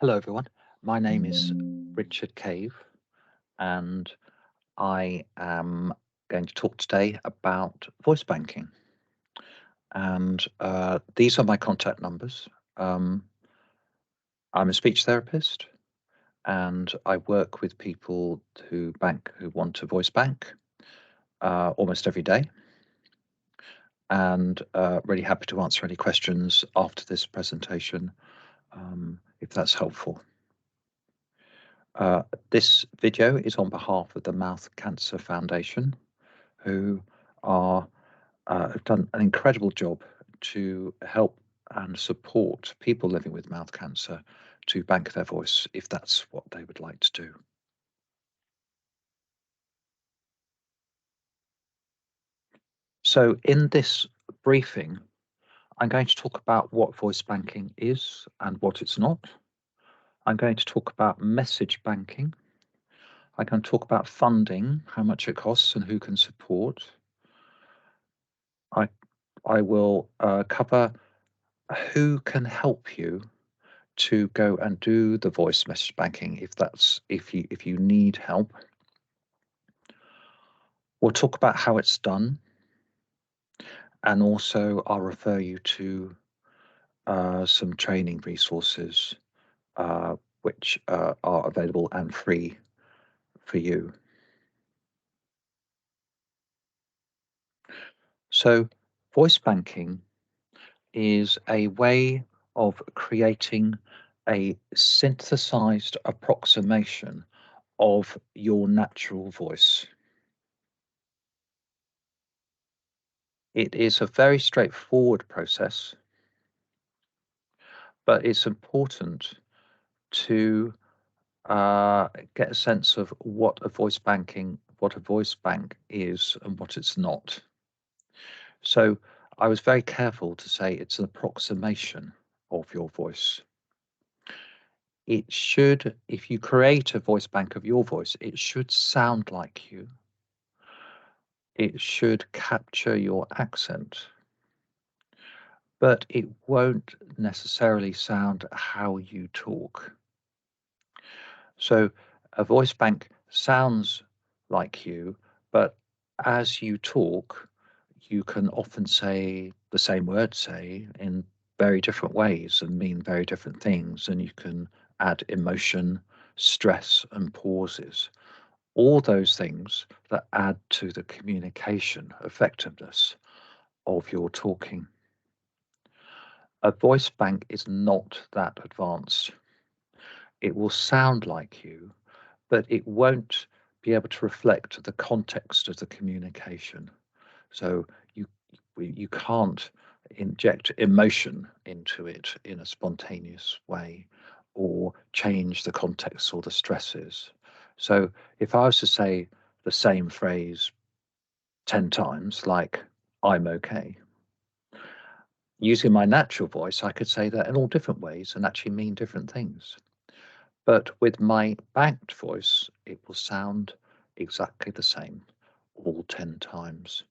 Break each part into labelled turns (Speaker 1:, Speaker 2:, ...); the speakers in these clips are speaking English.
Speaker 1: Hello, everyone. My name is Richard Cave, and I am going to talk today about voice banking. And these are my contact numbers. Um, I'm a speech therapist, and I work with people who want to voice bank almost every day. And really happy to answer any questions after this presentation, if that's helpful. Uh, this video is on behalf of the Mouth Cancer Foundation, who have done an incredible job to help and support people living with mouth cancer to bank their voice if that's what they would like to do. So, in this briefing, I'm going to talk about what voice banking is and what it's not. I'm going to talk about message banking. I'm going to talk about funding, how much it costs and who can support. I, I will cover who can help you to go and do the voice message banking if you need help. We'll talk about how it's done, and also I'll refer you to some training resources which are available and free for you. So, voice banking is a way of creating a synthesized approximation of your natural voice. It is a very straightforward process, but it's important to get a sense of what a voice bank is and what it's not. So I was very careful to say it's an approximation of your voice. It should, if you create a voice bank of your voice, it should sound like you. It should capture your accent, but it won't necessarily sound how you talk. So a voice bank sounds like you, but as you talk, you can often say the same word, say, in very different ways and mean very different things. And you can add emotion, stress, and pauses. All those things that add to the communication effectiveness of your talking. A voice bank is not that advanced. It will sound like you, but it won't be able to reflect the context of the communication. So you can't inject emotion into it in a spontaneous way or change the context or the stresses. So if I was to say the same phrase 10 times, like I'm okay, using my natural voice, I could say that in all different ways and actually mean different things. But with my banked voice, it will sound exactly the same all 10 times.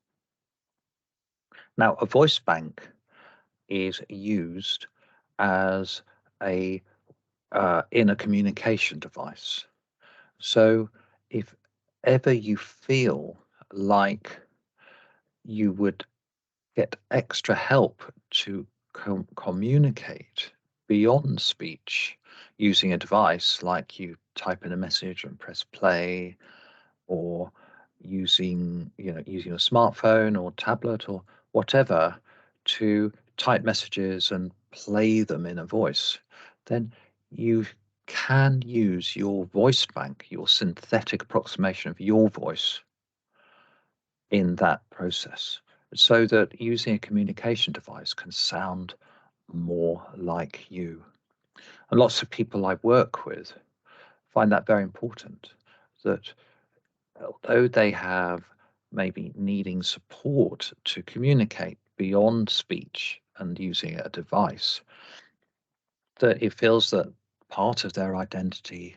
Speaker 1: Now, a voice bank is used as a in a communication device. So if ever you feel like you would get extra help to communicate beyond speech using a device like you type in a message and press play, or using a smartphone or tablet or whatever to type messages and play them in a voice, then you can use your voice bank, your synthetic approximation of your voice in that process, so that using a communication device can sound more like you. And lots of people I work with find that very important, that although they have maybe needing support to communicate beyond speech and using a device, that it feels that part of their identity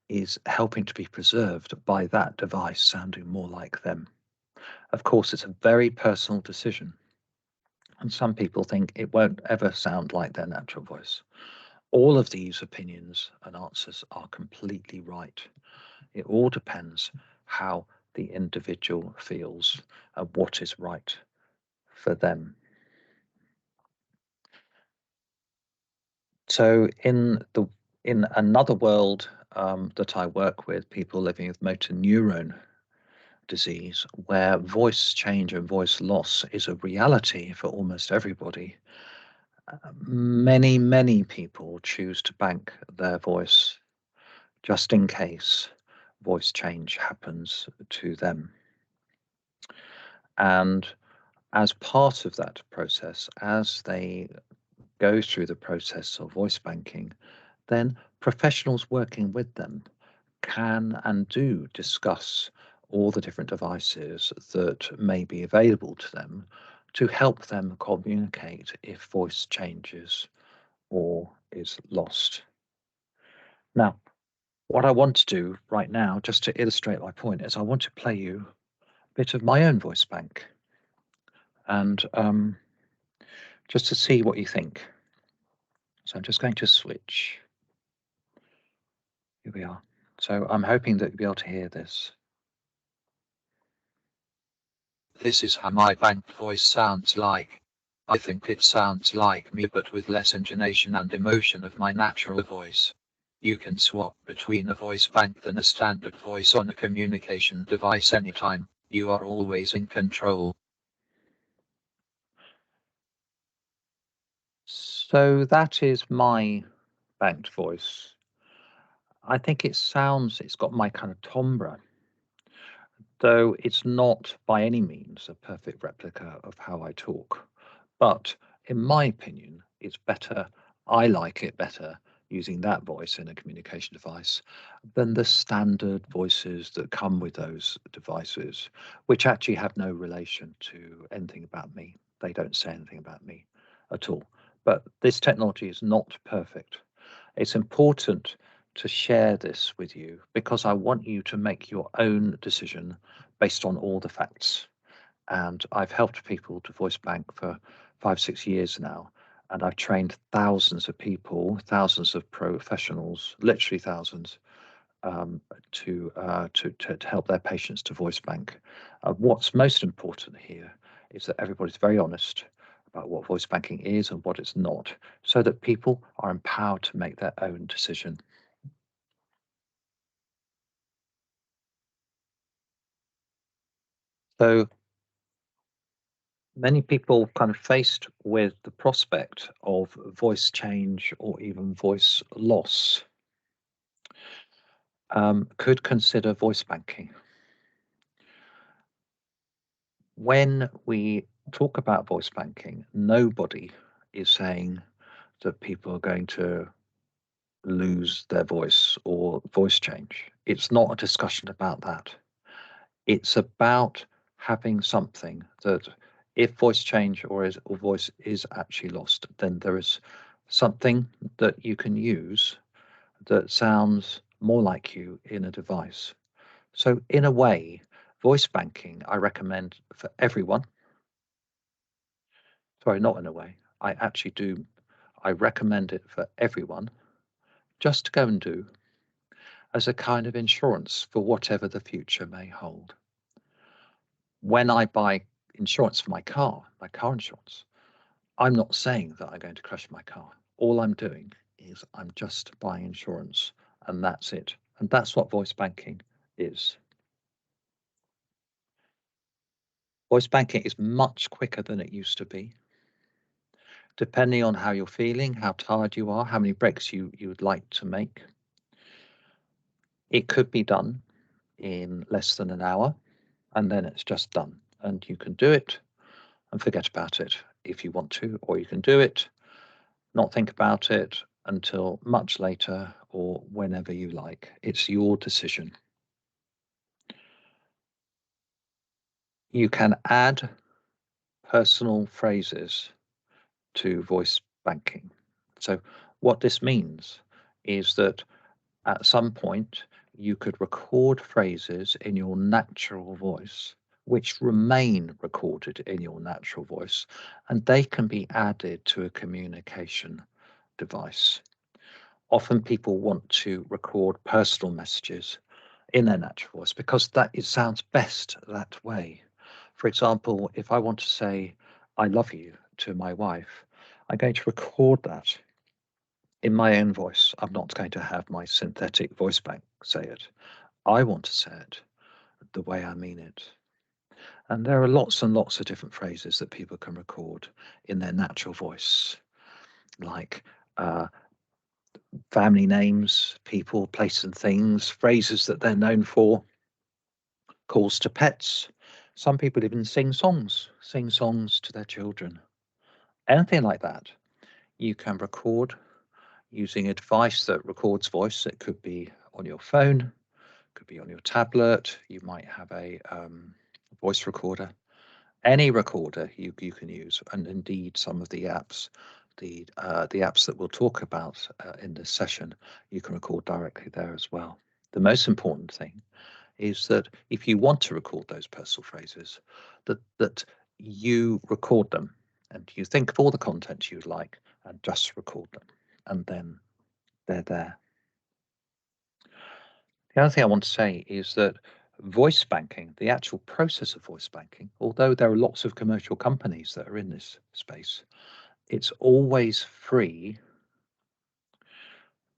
Speaker 1: is helping to be preserved by that device sounding more like them. Of course, it's a very personal decision, and some people think it won't ever sound like their natural voice. All of these opinions and answers are completely right. It all depends how the individual feels and what is right for them. So in another world that I work with, people living with motor neuron disease, where voice change and voice loss is a reality for almost everybody, many people choose to bank their voice just in case voice change happens to them. And as part of that process, as they go through the process of voice banking, then professionals working with them can and do discuss all the different devices that may be available to them to help them communicate if voice changes or is lost. Now, what I want to do right now, just to illustrate my point, is I want to play you a bit of my own voice bank and just to see what you think. So I'm just going to switch. Here we are. So I'm hoping that you'll be able to hear this. This is how my bank voice sounds like. I think it sounds like me but with less intonation and emotion of my natural voice. You can swap between a voice bank and a standard voice on a communication device anytime. You are always in control. So that is my banked voice. I think it's got my kind of timbre, though it's not by any means a perfect replica of how I talk. But in my opinion, it's better. I like it better using that voice in a communication device than the standard voices that come with those devices, which actually have no relation to anything about me. They don't say anything about me at all. But this technology is not perfect. It's important to share this with you because I want you to make your own decision based on all the facts. And I've helped people to voice bank for 5, 6 years now. And I've trained thousands of people, thousands of professionals, literally thousands, to help their patients to voice bank. What's most important here is that everybody's very honest about what voice banking is and what it's not, so that people are empowered to make their own decision. So many people kind of faced with the prospect of voice change or even voice loss could consider voice banking. When we talk about voice banking, nobody is saying that people are going to lose their voice or voice change. It's not a discussion about that. It's about having something that if voice change or voice is actually lost, then there is something that you can use that sounds more like you in a device. So in a way, voice banking I recommend for everyone. Sorry, not in a way. I actually do. I recommend it for everyone just to go and do as a kind of insurance for whatever the future may hold. When I buy insurance for my car insurance, I'm not saying that I'm going to crash my car. All I'm doing is I'm just buying insurance and that's it. And that's what voice banking is. Voice banking is much quicker than it used to be. Depending on how you're feeling, how tired you are, how many breaks you would like to make, it could be done in less than an hour, and then it's just done. And you can do it and forget about it if you want to, or you can do it, not think about it until much later or whenever you like. It's your decision. You can add personal phrases to voice banking. So, what this means is that at some point you could record phrases in your natural voice, which remain recorded in your natural voice, and they can be added to a communication device. Often people want to record personal messages in their natural voice because it sounds best that way. For example, if I want to say I love you to my wife, I'm going to record that in my own voice. I'm not going to have my synthetic voice bank say it. I want to say it the way I mean it. And there are lots and lots of different phrases that people can record in their natural voice, like uh, family names, people, place, and things, phrases that they're known for, calls to pets. Some people even sing songs to their children. Anything like that, you can record using a device that records voice. It could be on your phone, could be on your tablet. You might have a voice recorder. Any recorder you can use, and indeed some of the apps, the apps that we'll talk about in this session, you can record directly there as well. The most important thing is that if you want to record those personal phrases, that you record them and you think of all the content you'd like and just record them, and then they're there. The other thing I want to say is that voice banking, the actual process of voice banking, although there are lots of commercial companies that are in this space, it's always free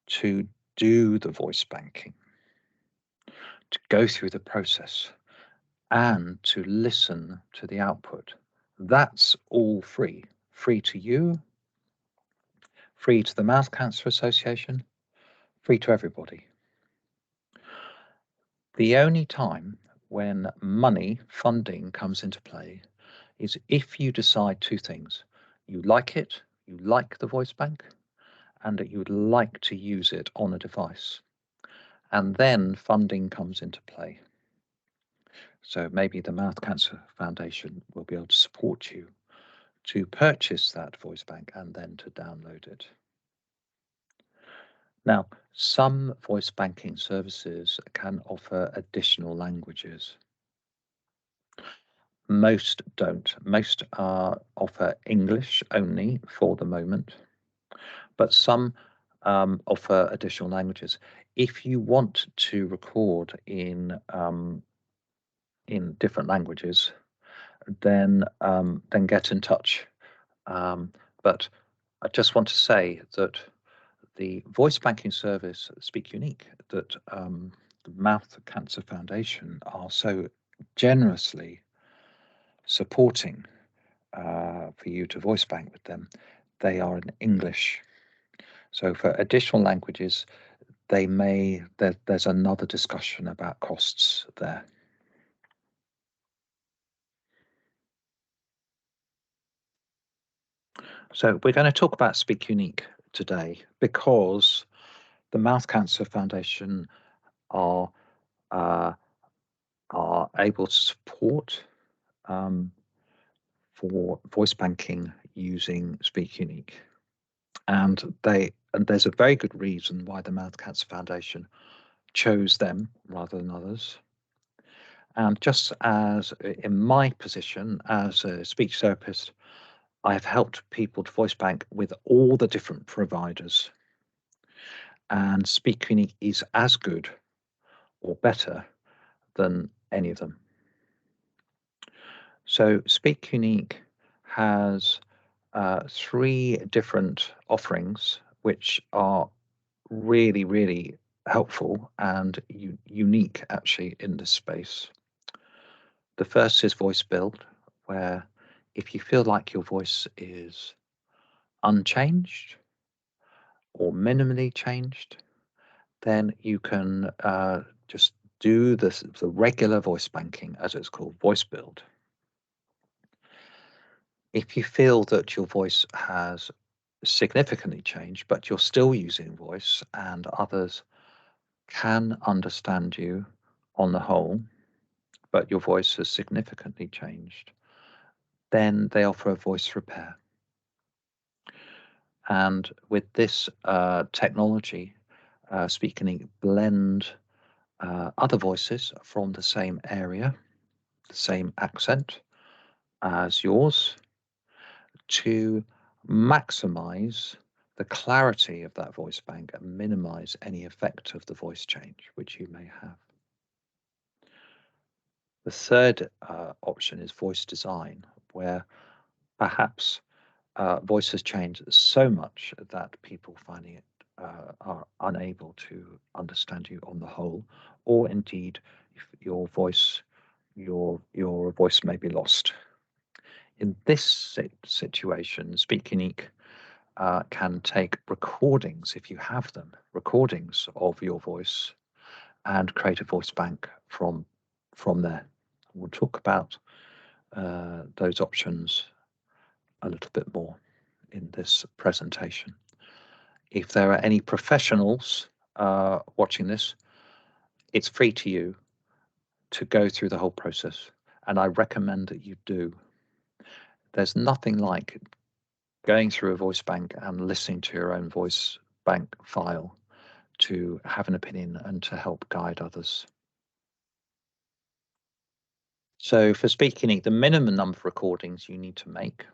Speaker 1: to do the voice banking, to go through the process, and to listen to the output. That's all free. Free to you, free to the Mouth Cancer Association, free to everybody. The only time when money, funding comes into play is if you decide two things. You like it, you like the voice bank, and that you would like to use it on a device. And then funding comes into play. So maybe the Mouth Cancer Foundation will be able to support you to purchase that voice bank and then to download it. Now, some voice banking services can offer additional languages. Most don't. Most offer English only for the moment, but some offer additional languages. If you want to record in different languages, then get in touch. But I just want to say that the voice banking service, Speak Unique, that the Mouth Cancer Foundation are so generously supporting for you to voice bank with them, they are in English. So for additional languages, there's another discussion about costs there. So we're going to talk about Speak Unique today because the Mouth Cancer Foundation are able to support for voice banking using Speak Unique, and there's a very good reason why the Mouth Cancer Foundation chose them rather than others. And just as in my position as a speech therapist, I have helped people to voice bank with all the different providers, and Speak Unique is as good or better than any of them. So Speak Unique has three different offerings which are really, really helpful and unique actually in this space. The first is Voice Build, where if you feel like your voice is unchanged or minimally changed, then you can just do the regular voice banking, as it's called, Voice Build. If you feel that your voice has significantly changed, but you're still using voice and others can understand you on the whole, but your voice has significantly changed, then they offer a voice repair. And with this technology, Speak Unique blend other voices from the same area, the same accent as yours, to maximize the clarity of that voice bank and minimize any effect of the voice change which you may have. The third option is voice design, where perhaps voice has changed so much that people finding it are unable to understand you on the whole, or indeed if your voice may be lost. In this situation, Speak Unique can take recordings, if you have them, recordings of your voice, and create a voice bank from there. We'll talk about those options a little bit more in this presentation. If there are any professionals watching this, it's free to you to go through the whole process, and I recommend that you do. There's nothing like going through a voice bank and listening to your own voice bank file to have an opinion and to help guide others. So for Speak Unique, the minimum number of recordings you need to make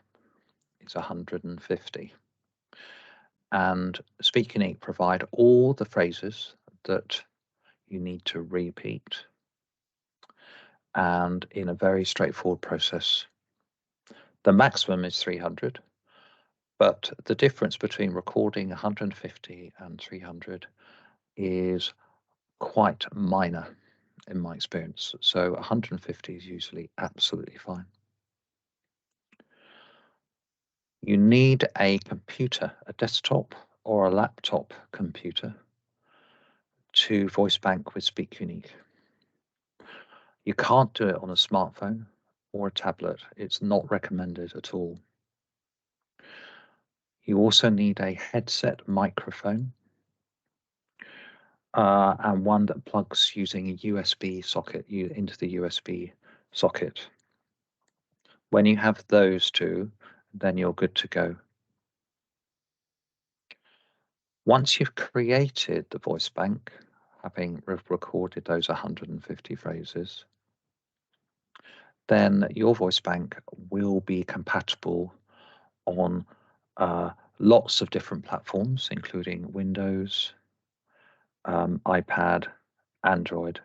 Speaker 1: is 150. And Speak Unique provide all the phrases that you need to repeat, and in a very straightforward process. The maximum is 300, but the difference between recording 150 and 300 is quite minor in my experience. So 150 is usually absolutely fine. You need a computer, a desktop or a laptop computer, to voice bank with Speak Unique. You can't do it on a smartphone or a tablet. It's not recommended at all. You also need a headset microphone and one that plugs using a USB socket into the USB socket. When you have those two, then you're good to go. Once you've created the voice bank, having recorded those 150 phrases, then your voice bank will be compatible on lots of different platforms, including Windows, iPad, Android.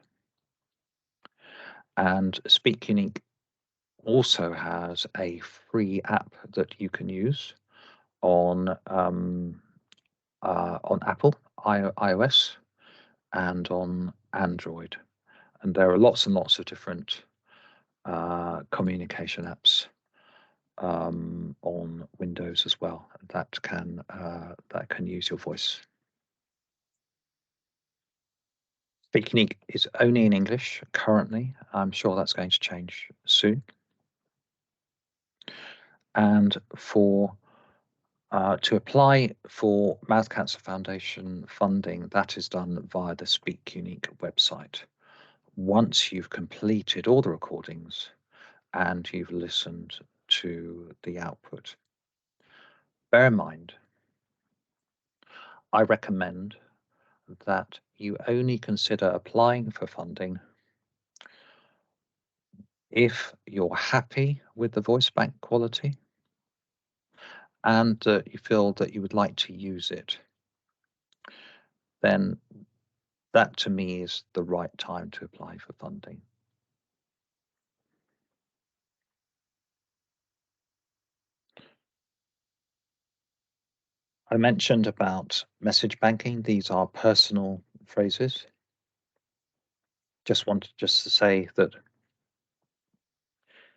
Speaker 1: And Speak Unique also has a free app that you can use on Apple iOS and on Android. And there are lots and lots of different communication apps on Windows as well that can use your voice. Speak Unique is only in English currently. I'm sure that's going to change soon. And for to apply for Mouth Cancer Foundation funding, that is done via the Speak Unique website. Once you've completed all the recordings and you've listened to the output. Bear in mind, I recommend that you only consider applying for funding if you're happy with the voice bank quality and you feel that you would like to use it. Then that to me is the right time to apply for funding. I mentioned about message banking. These are personal phrases. Just wanted to say that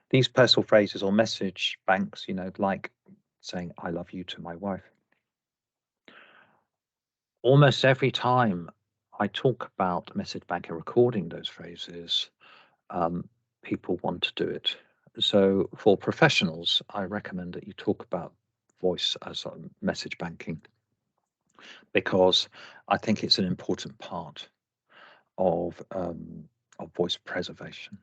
Speaker 1: these personal phrases or message banks, like saying "I love you" to my wife. Almost every time I talk about message bank and recording those phrases, people want to do it. So for professionals, I recommend that you talk about voice as message banking, because I think it's an important part of voice preservation.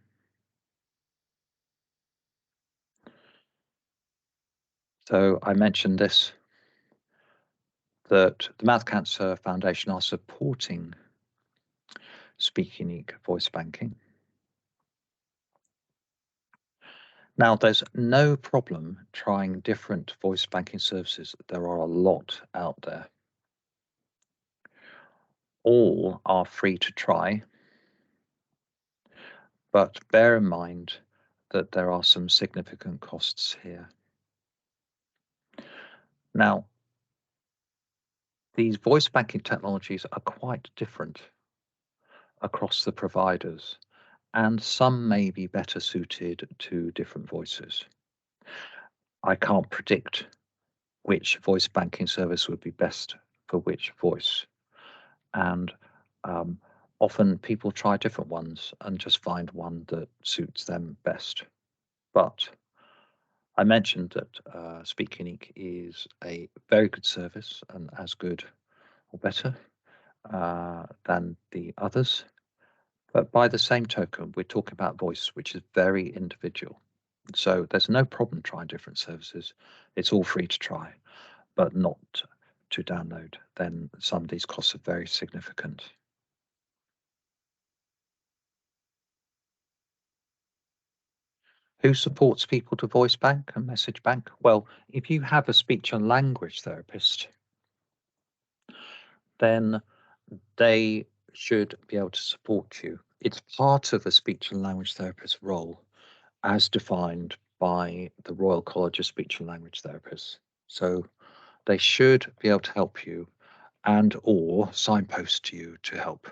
Speaker 1: So I mentioned this, that the Mouth Cancer Foundation are supporting Speak Unique voice banking. Now, there's no problem trying different voice banking services. There are a lot out there. All are free to try, but bear in mind that there are some significant costs here. Now, these voice banking technologies are quite different across the providers, and some may be better suited to different voices. I can't predict which voice banking service would be best for which voice. And um, often people try different ones and just find one that suits them best. But I mentioned that Speak Unique is a very good service and as good or better than the others. But by the same token, we're talking about voice, which is very individual. So there's no problem trying different services. It's all free to try, but not to download. Then some of these costs are very significant. Who supports people to voice bank and message bank? Well, if you have a speech and language therapist, then they should be able to support you. It's part of a speech and language therapist role as defined by the Royal College of Speech and Language Therapists. So they should be able to help you and or signpost you to help.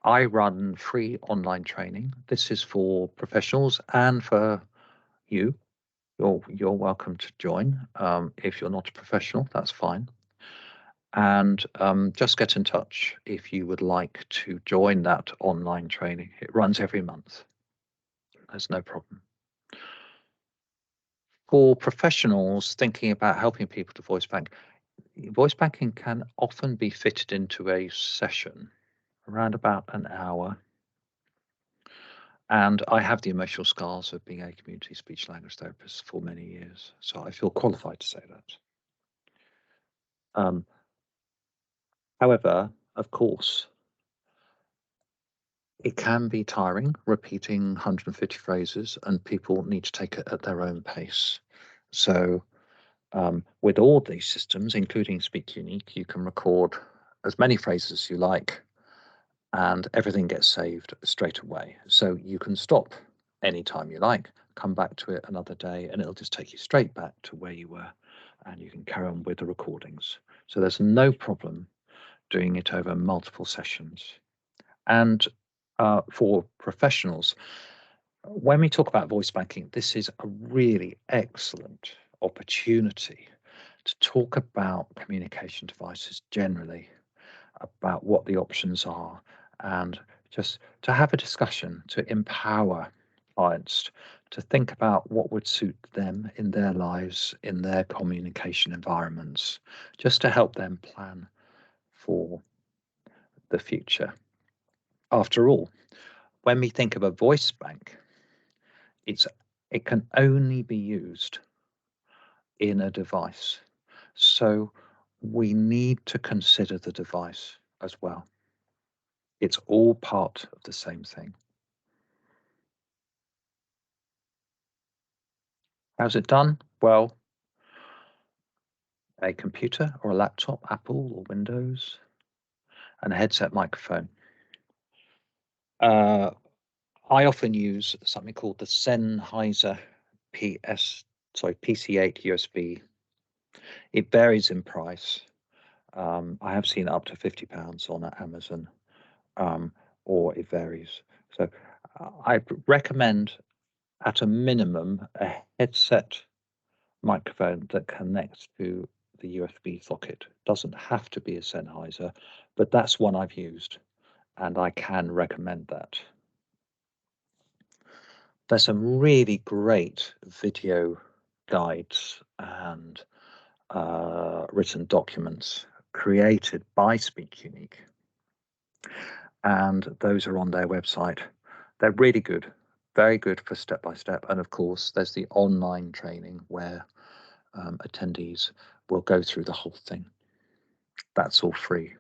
Speaker 1: I run free online training. This is for professionals and for you. You're welcome to join. If you're not a professional, that's fine. And just get in touch if you would like to join that online training. It runs every month. There's no problem. For professionals thinking about helping people to voice banking can often be fitted into a session around about an hour. And I have the emotional scars of being a community speech language therapist for many years, so I feel qualified to say that. Um, However, of course, it can be tiring repeating 150 phrases, and people need to take it at their own pace. So, with all these systems, including Speak Unique, you can record as many phrases as you like, and everything gets saved straight away. So you can stop anytime you like, come back to it another day, and it'll just take you straight back to where you were, and you can carry on with the recordings. So there's no problem doing it over multiple sessions. And for professionals, when we talk about voice banking, this is a really excellent opportunity to talk about communication devices generally, about what the options are, and just to have a discussion to empower clients to think about what would suit them in their lives, in their communication environments, just to help them plan for the future. After all, when we think of a voice bank, it's it can only be used in a device. So we need to consider the device as well. It's all part of the same thing. How's it done? Well, a computer or a laptop, Apple or Windows, and a headset microphone. Uh, I often use something called the Sennheiser PC8 USB. It varies in price. I have seen up to £50 on Amazon, um, or it varies. So I recommend, at a minimum, a headset microphone that connects to the USB socket. Doesn't have to be a Sennheiser, but that's one I've used, and I can recommend that. There's some really great video guides and written documents created by Speak Unique, and those are on their website. They're really good, very good for step by step. And of course, there's the online training where attendees will go through the whole thing. That's all free.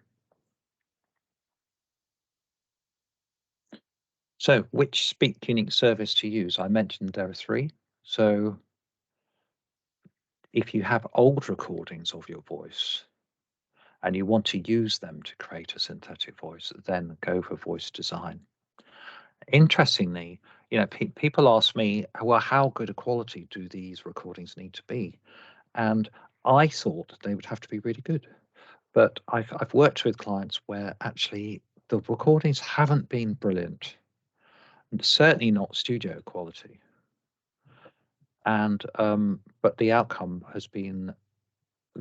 Speaker 1: So, which Speak Unique service to use? I mentioned there are three. So, if you have old recordings of your voice and you want to use them to create a synthetic voice, then go for voice design. Interestingly, people ask me, well, how good a quality do these recordings need to be? And I thought they would have to be really good. But I've worked with clients where actually the recordings haven't been brilliant, and certainly not studio quality. And but the outcome has been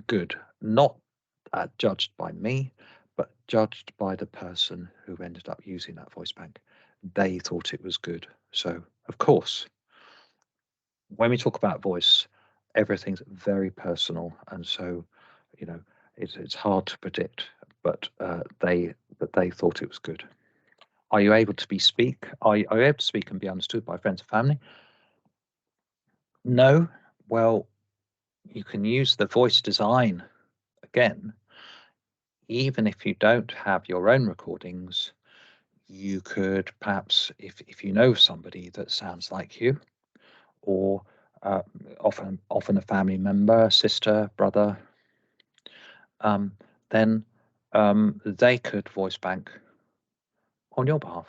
Speaker 1: good, not judged by me, but judged by the person who ended up using that voice bank. They thought it was good. So, of course, when we talk about voice, everything's very personal, and so you know it's hard to predict. But they thought it was good. Are you able to speak? Are you able to speak and be understood by friends and family? No. Well, you can use the voice design again, even if you don't have your own recordings. You could perhaps, if you know somebody that sounds like you, or uh, often a family member, sister, brother, um, then they could voice bank on your behalf.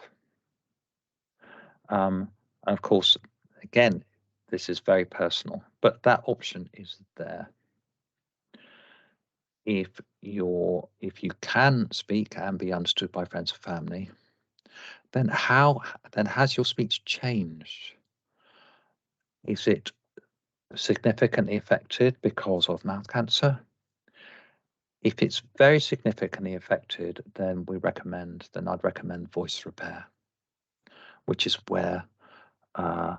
Speaker 1: And of course, again, this is very personal, but that option is there. If you can speak and be understood by friends and family, then has your speech changed? Is it significantly affected because of mouth cancer? If it's very significantly affected, then I'd recommend voice repair, which is where uh,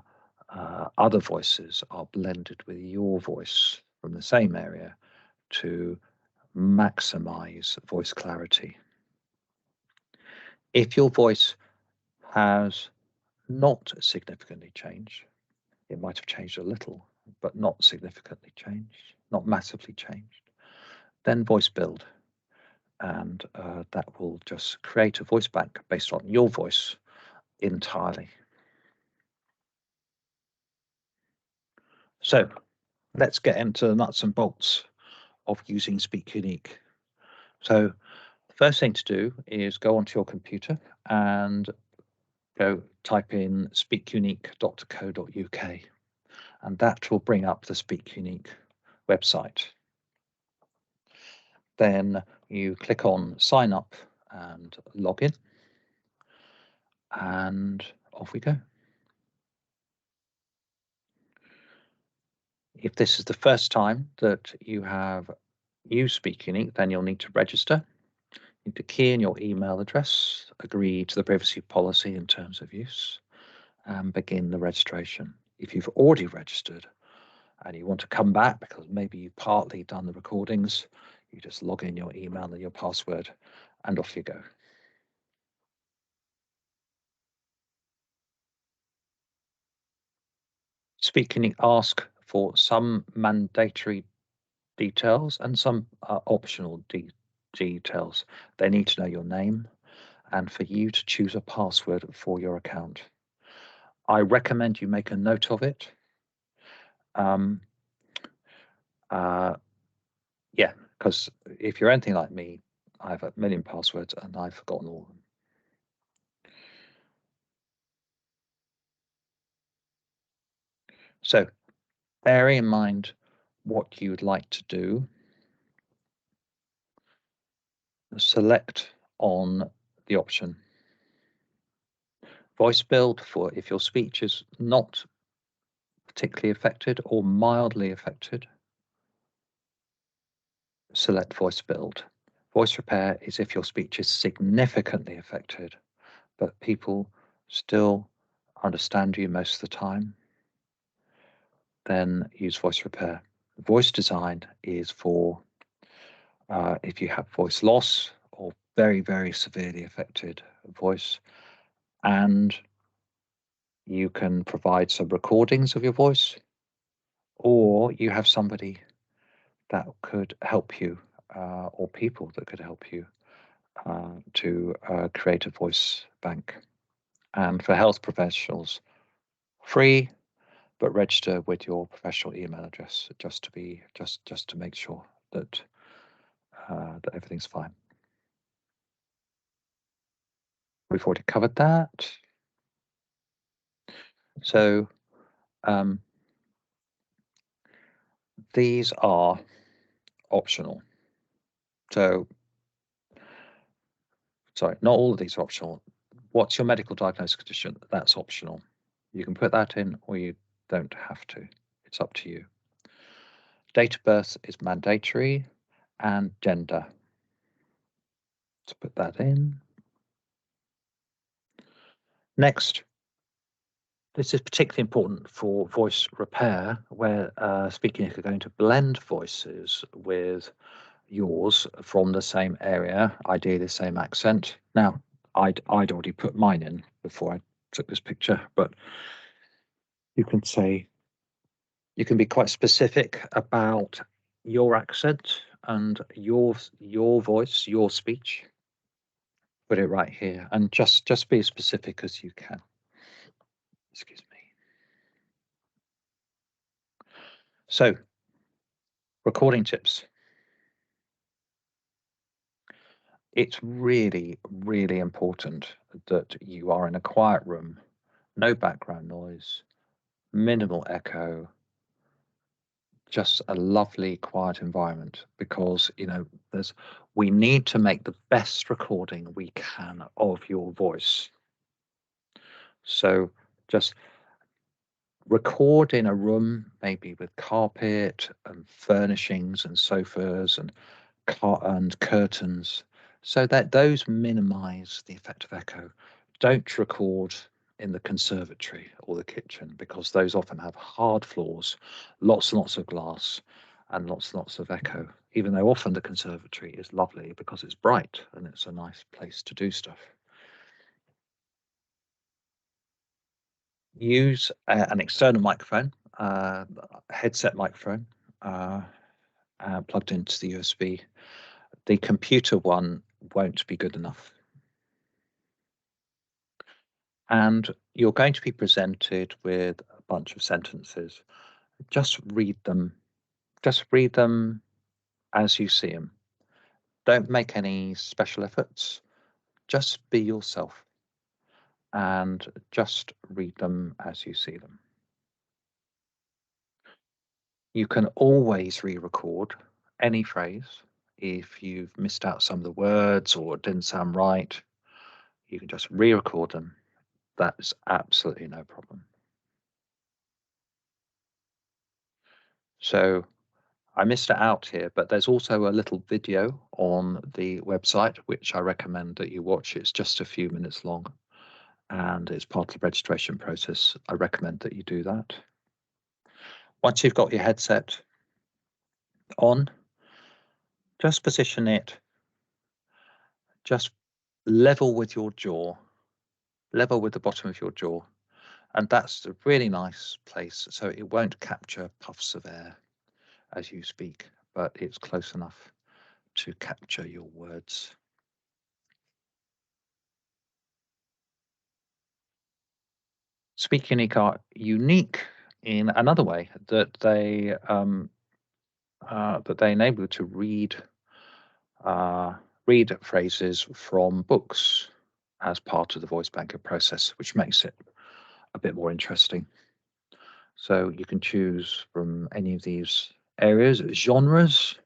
Speaker 1: other voices are blended with your voice from the same area to maximize voice clarity. If your voice has not significantly changed, it might have changed a little, but not significantly changed, not massively changed, then voice build. And that will just create a voice bank based on your voice entirely. So let's get into the nuts and bolts of using Speak Unique. So the first thing to do is go onto your computer and go type in speakunique.co.uk, and that will bring up the Speak Unique website. Then you click on sign up and log in, and off we go. If this is the first time that you have used Speak Unique, then you'll need to register. You need to key in your email address, agree to the privacy policy and terms of use, and begin the registration. If you've already registered and you want to come back because maybe you've partly done the recordings, you just log in your email and your password, and off you go. Speak Unique ask for some mandatory details and some optional details. They need to know your name and for you to choose a password for your account. I recommend you make a note of it. Um, yeah, because if you're anything like me, I have a million passwords and I've forgotten all of them. So bearing in mind what you would like to do, select on the option voice build for if your speech is not particularly affected or mildly affected. Select voice build. Voice repair is if your speech is significantly affected, but people still understand you most of the time. Then use voice repair. Voice design is for if you have voice loss or very, very severely affected voice, and you can provide some recordings of your voice, or you have somebody that could help you, or people that could help you to create a voice bank. And for health professionals, free, but register with your professional email address just to make sure that that everything's fine. We've already covered that. So these are optional. So, sorry, not all of these are optional. What's your medical diagnosis condition? That's optional. You can put that in or you don't have to. It's up to you. Date of birth is mandatory, and gender. Let's put that in. Next, this is particularly important for voice repair, where Speakonic are going to blend voices with yours from the same area, ideally the same accent. Now, I'd already put mine in before I took this picture, but you can be quite specific about your accent and your voice, your speech. Put it right here, and just be as specific as you can. Excuse me. So, recording tips. It's really, really important that you are in a quiet room, no background noise, minimal echo, just a lovely quiet environment, because we need to make the best recording we can of your voice. So just record in a room, maybe with carpet and furnishings and sofas and curtains, so that those minimize the effect of echo. Don't record in the conservatory or the kitchen, because those often have hard floors, lots and lots of glass, and lots and lots of echo, even though often the conservatory is lovely because it's bright and it's a nice place to do stuff. Use an external microphone, headset microphone, plugged into the USB. The computer one won't be good enough. And you're going to be presented with a bunch of sentences. Just read them. Just read them as you see them. Don't make any special efforts. Just be yourself and just read them as you see them. You can always re-record any phrase. If you've missed out some of the words or it didn't sound right, you can just re-record them. That's absolutely no problem. So I missed it out here, but there's also a little video on the website, which I recommend that you watch. It's just a few minutes long, and it's part of the registration process. I recommend that you do that. Once you've got your headset on, just position it just level with your jaw, level with the bottom of your jaw. And that's a really nice place, so it won't capture puffs of air as you speak, but it's close enough to capture your words. Speakonic are unique in another way, that they enable you to read phrases from books as part of the voice banking process, which makes it a bit more interesting. So you can choose from any of these areas, genres,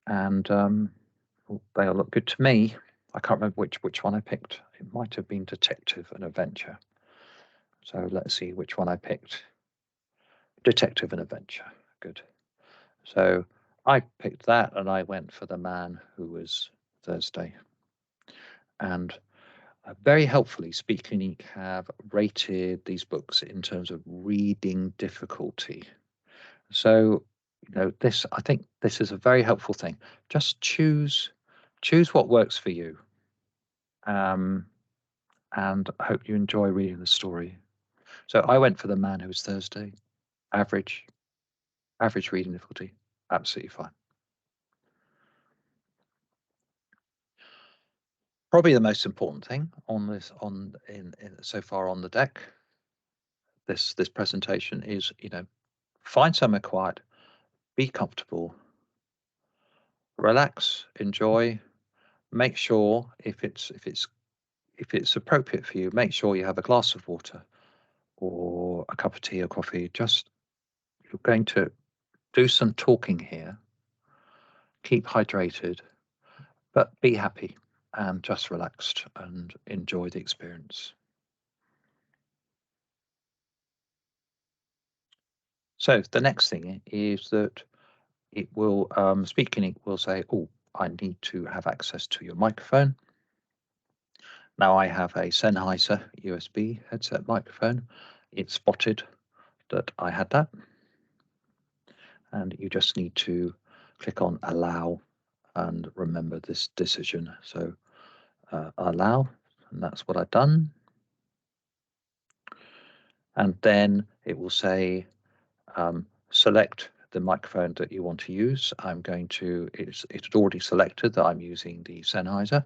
Speaker 1: and they all look good to me. I can't remember which one I picked. It might have been detective and adventure. So let's see which one I picked. Detective and adventure. Good. So I picked that, and I went for The Man Who Was Thursday. And very helpfully, Speakonic have rated these books in terms of reading difficulty. So, I think this is a very helpful thing. Just choose what works for you. And I hope you enjoy reading the story. So I went for The Man Who Was Thursday. Average reading difficulty. Absolutely fine. Probably the most important thing on this in so far on the deck, this presentation is, find somewhere quiet, be comfortable, relax, enjoy. Make sure if it's appropriate for you, make sure you have a glass of water or a cup of tea or coffee. Just you're going to do some talking here. Keep hydrated, but be happy and just relaxed and enjoy the experience. So the next thing is that it will Speaking will say, "Oh, I need to have access to your microphone." Now I have a Sennheiser USB headset microphone. It spotted that I had that, and you just need to click on allow and remember this decision. So allow, and that's what I've done. And then it will say select the microphone that you want to use. It's already selected that I'm using the Sennheiser.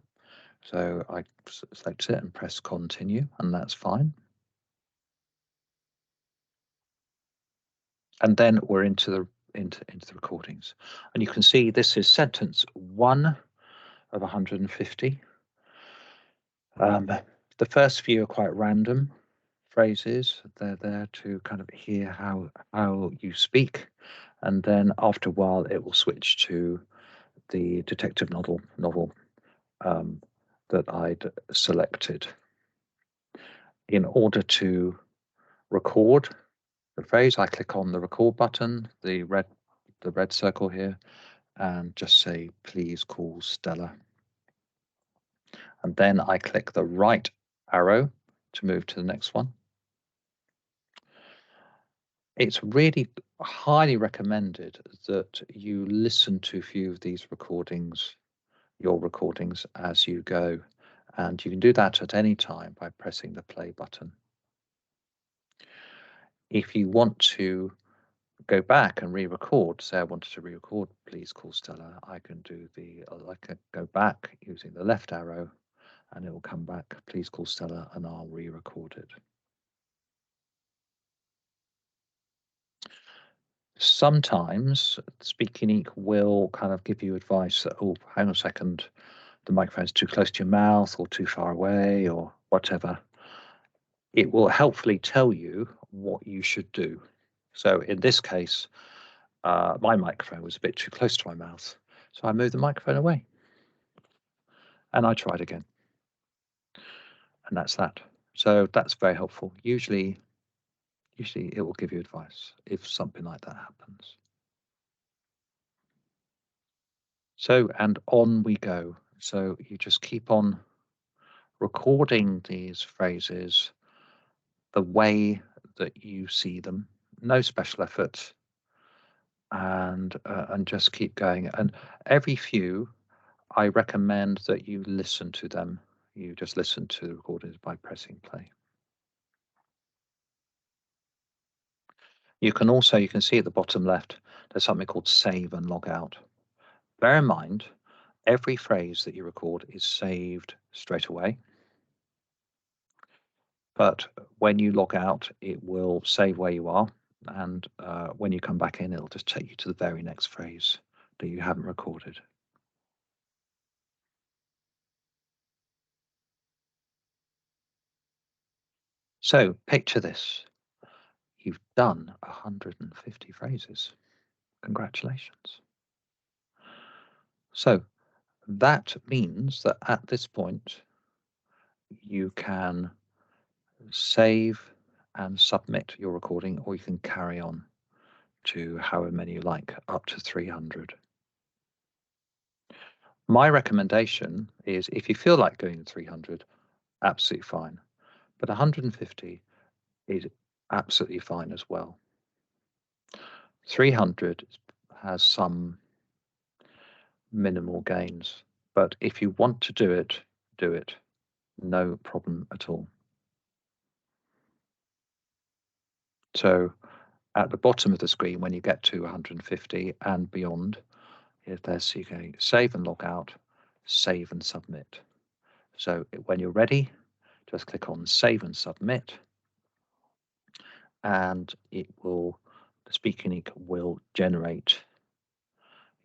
Speaker 1: So I select it and press continue, and that's fine. And then we're into the recordings. And you can see this is sentence 1 of 150. The first few are quite random phrases. They're there to kind of hear how you speak. And then after a while, it will switch to the detective novel that I'd selected. In order to record the phrase, I click on the record button, the red circle here, and just say, "Please call Stella." And then I click the right arrow to move to the next one. It's really highly recommended that you listen to a few of these recordings, your recordings, as you go. And you can do that at any time by pressing the play button. If you want to go back and re-record, say I wanted to re-record "Please Call Stella," I can go back using the left arrow, and it will come back, "Please Call Stella," and I'll re-record it. Sometimes Speak Unique will kind of give you advice that, "Oh, hang on a second, the microphone's too close to your mouth or too far away," or whatever. It will helpfully tell you what you should do. So in this case, my microphone was a bit too close to my mouth, so I moved the microphone away. And I tried again. And that's that. So that's very helpful. Usually it will give you advice if something like that happens. So, and on we go. So you just keep on recording these phrases the way that you see them, no special effort, and just keep going. And every few, I recommend that you listen to them. You just listen to the recordings by pressing play. You can see at the bottom left, there's something called save and log out. Bear in mind, every phrase that you record is saved straight away. But when you log out, it will save where you are. And when you come back in, it'll just take you to the very next phrase that you haven't recorded. So picture this. You've done 150 phrases. Congratulations. So that means that at this point, you can save and submit your recording, or you can carry on to however many you like, up to 300. My recommendation is, if you feel like going to 300, absolutely fine. But 150 is absolutely fine as well. 300 has some minimal gains, but if you want to do it, do it. No problem at all. So at the bottom of the screen, when you get to 150 and beyond, there's you can save and log out, save and submit. So when you're ready, just click on Save and Submit, and the Speak Unique will generate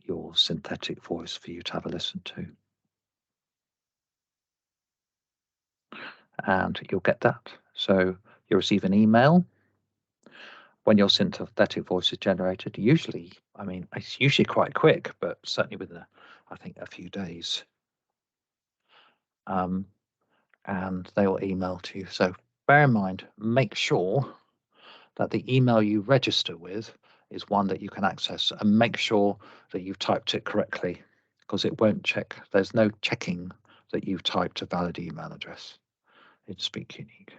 Speaker 1: your synthetic voice for you to have a listen to. And you'll get that. So you'll receive an email when your synthetic voice is generated. Usually, I mean, it's usually quite quick, but certainly within, I think, a few days. And they will email to you. So bear in mind, make sure that the email you register with is one that you can access, and make sure that you've typed it correctly, because it won't check. There's no checking that you've typed a valid email address in Speak Unique.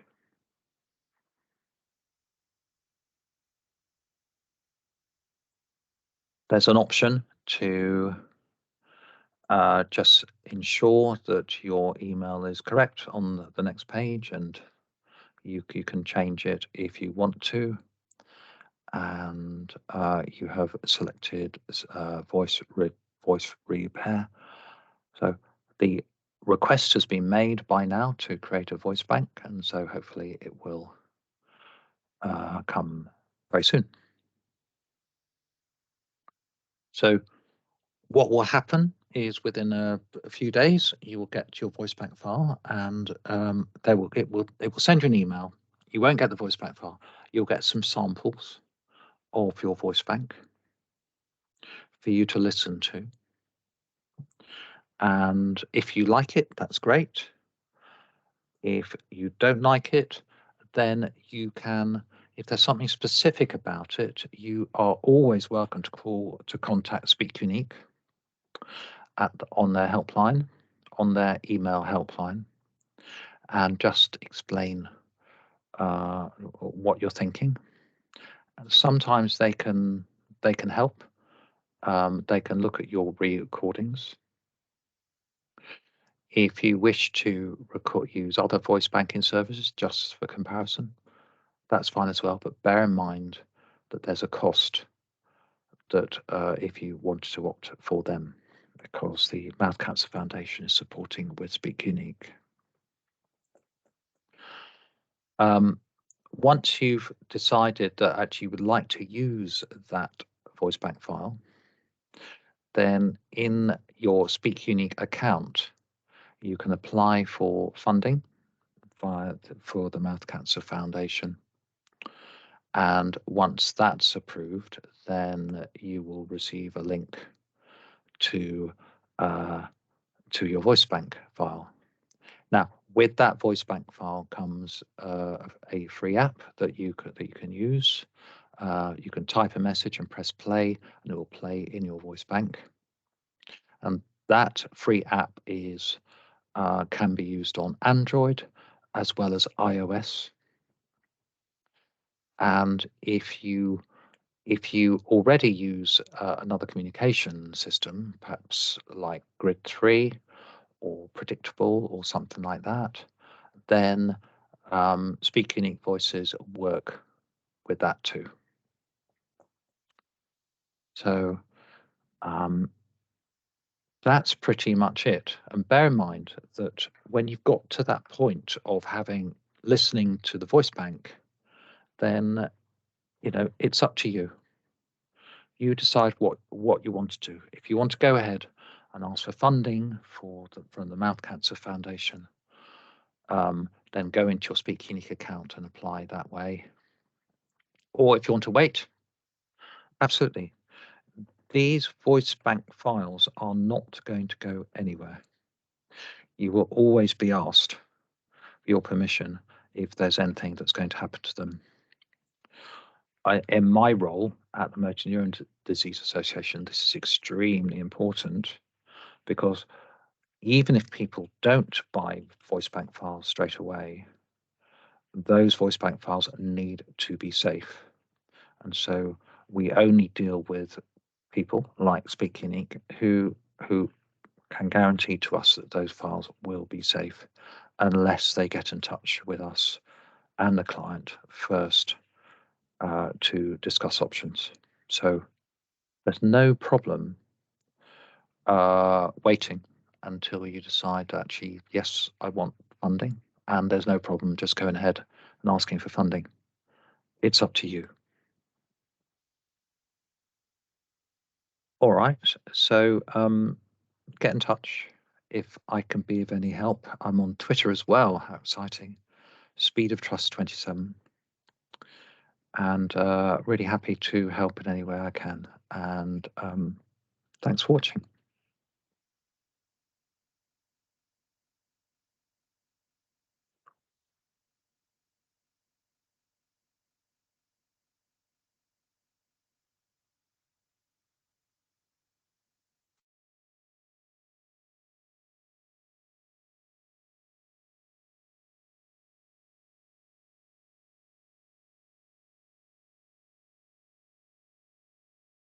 Speaker 1: There's an option to just ensure that your email is correct on the next page, and you can change it if you want to. And you have selected voice repair. So the request has been made by now to create a voice bank, and so hopefully it will come very soon. So what will happen is within a few days you will get your voice bank file, and it will send you an email. You won't get the voice bank file. You'll get some samples of your voice bank for you to listen to. And if you like it, that's great. If you don't like it, then you can, if there's something specific about it, you are always welcome to contact Speak Unique on their helpline, on their email helpline, and just explain what you're thinking. And sometimes they can help. They can look at your recordings. If you wish to use other voice banking services just for comparison, that's fine as well. But bear in mind that there's a cost that if you want to opt for them, because the Mouth Cancer Foundation is supporting with Speak Unique. Once you've decided that actually you would like to use that voice bank file, then in your Speak Unique account, you can apply for funding for the Mouth Cancer Foundation. And once that's approved, then you will receive a link to your voice bank file. Now, with that voice bank file comes a free app that you can use. You can type a message and press play, and it will play in your voice bank. And that free app can be used on Android as well as iOS. And if you already use another communication system, perhaps like Grid3 or Predictable or something like that, then Speak Unique Voices work with that too. So that's pretty much it. And bear in mind that when you've got to that point of listening to the voice bank, then it's up to you. You decide what you want to do. If you want to go ahead and ask for funding from the Mouth Cancer Foundation, then go into your Speak Unique account and apply that way. Or if you want to wait, absolutely. These voice bank files are not going to go anywhere. You will always be asked for your permission if there's anything that's going to happen to them. In my role at the Motor Neuron Disease Association, this is extremely important, because even if people don't buy voice bank files straight away, those voice bank files need to be safe. And so we only deal with people like Speak Unique who can guarantee to us that those files will be safe, unless they get in touch with us and the client first to discuss options. So there's no problem waiting. until you decide actually, yes, I want funding, and there's no problem just going ahead and asking for funding. It's up to you. All right. So get in touch if I can be of any help. I'm on Twitter as well. How exciting. Speed of Trust 27. And really happy to help in any way I can. And thanks for watching.